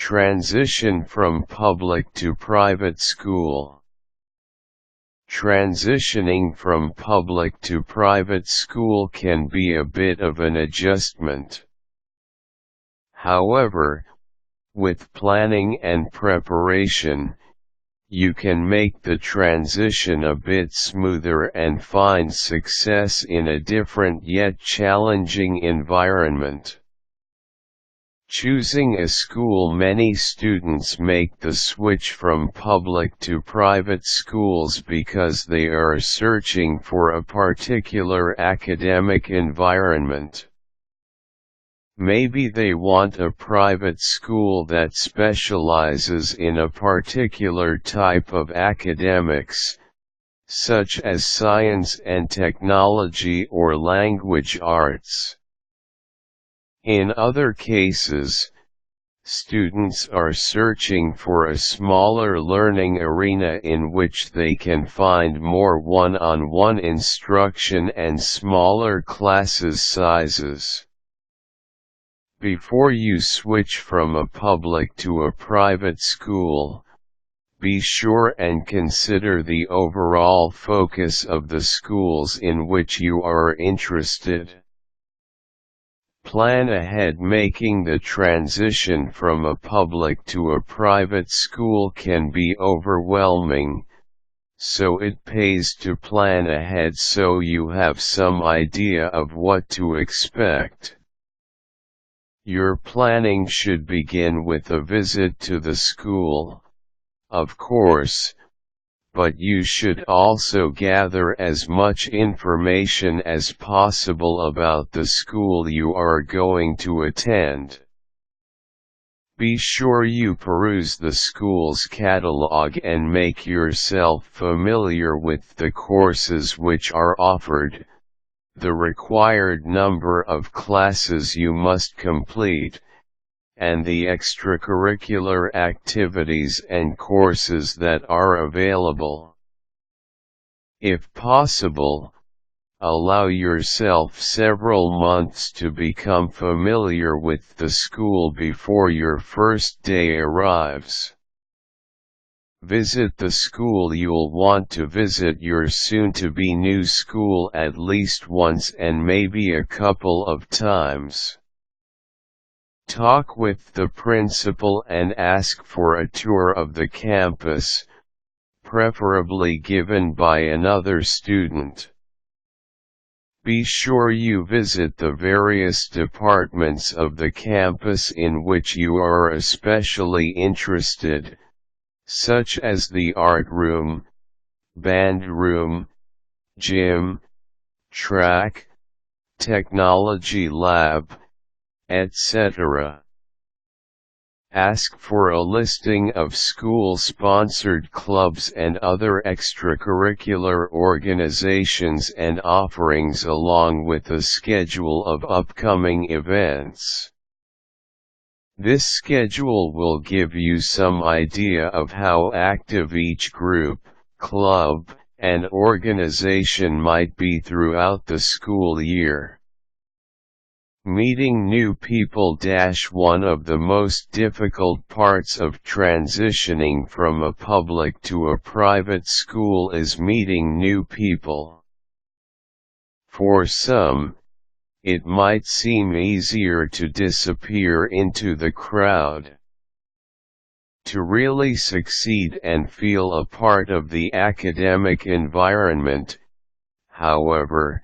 Transition from public to private school. Transitioning from public to private school can be a bit of an adjustment. However, with planning and preparation, you can make the transition a bit smoother and find success in a different yet challenging environment. Choosing a school. Many students make the switch from public to private schools because they are searching for a particular academic environment. Maybe they want a private school that specializes in a particular type of academics, such as science and technology or language arts. In other cases, students are searching for a smaller learning arena in which they can find more one-on-one instruction and smaller classes sizes. Before you switch from a public to a private school, be sure and consider the overall focus of the schools in which you are interested. Plan ahead. Making the transition from a public to a private school can be overwhelming, so it pays to plan ahead so you have some idea of what to expect. Your planning should begin with a visit to the school, of course, but you should also gather as much information as possible about the school you are going to attend. Be sure you peruse the school's catalog and make yourself familiar with the courses which are offered, the required number of classes you must complete, and the extracurricular activities and courses that are available. If possible, allow yourself several months to become familiar with the school before your first day arrives. Visit the school. You'll want to visit your soon-to-be new school at least once and maybe a couple of times. Talk with the principal and ask for a tour of the campus, preferably given by another student. Be sure you visit the various departments of the campus in which you are especially interested, such as the art room, band room, gym, track, technology lab, etc. Ask for a listing of school-sponsored clubs and other extracurricular organizations and offerings along with a schedule of upcoming events. This schedule will give you some idea of how active each group, club, and organization might be throughout the school year. Meeting new people. One of the most difficult parts of transitioning from a public to a private school is meeting new people. For some, it might seem easier to disappear into the crowd. To really succeed and feel a part of the academic environment, however,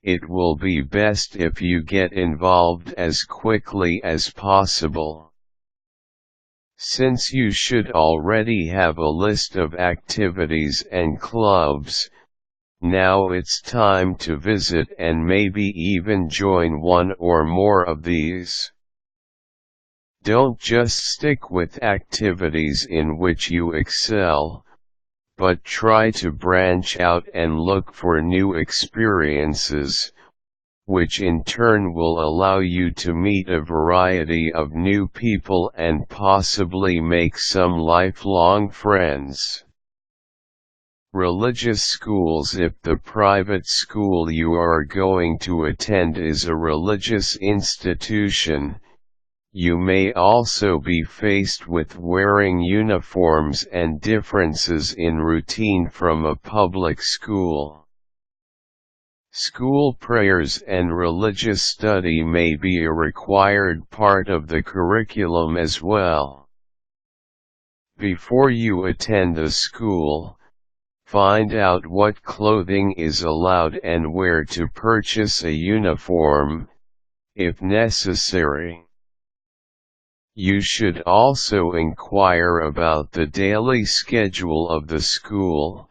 it will be best if you get involved as quickly as possible. Since you should already have a list of activities and clubs, now it's time to visit and maybe even join one or more of these. Don't just stick with activities in which you excel, but try to branch out and look for new experiences, which in turn will allow you to meet a variety of new people and possibly make some lifelong friends. Religious schools. If the private school you are going to attend is a religious institution, You may also be faced with wearing uniforms and differences in routine from a public school. School prayers and religious study may be a required part of the curriculum as well. Before you attend a school, find out what clothing is allowed and where to purchase a uniform, if necessary. You should also inquire about the daily schedule of the school,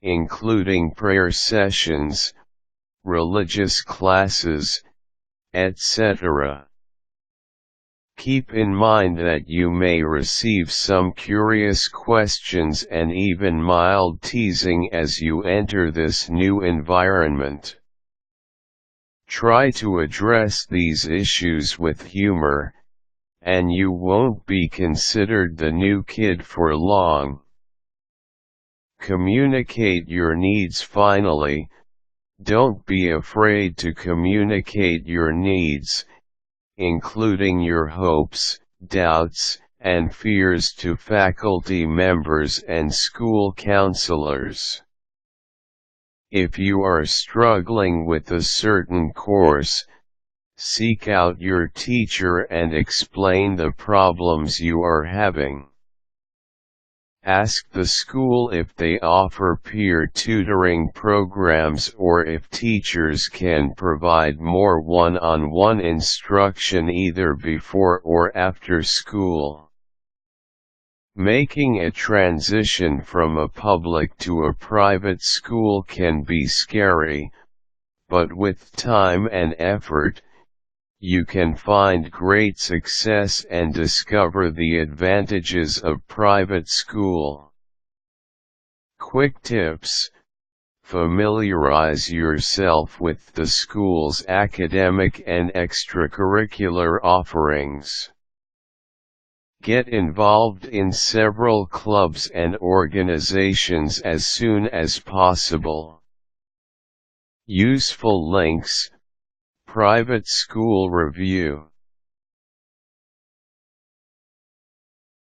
including prayer sessions, religious classes, etc. Keep in mind that you may receive some curious questions and even mild teasing as you enter this new environment. Try to address these issues with humor, and you won't be considered the new kid for long. Communicate your needs. Finally, don't be afraid to communicate your needs, including your hopes, doubts, and fears to faculty members and school counselors. If you are struggling with a certain course, seek out your teacher and explain the problems you are having. Ask the school if they offer peer tutoring programs or if teachers can provide more one-on-one instruction either before or after school. Making a transition from a public to a private school can be scary, but with time and effort, you can find great success and discover the advantages of private school. Quick tips: familiarize yourself with the school's academic and extracurricular offerings. Get involved in several clubs and organizations as soon as possible. Useful links: Private School Review.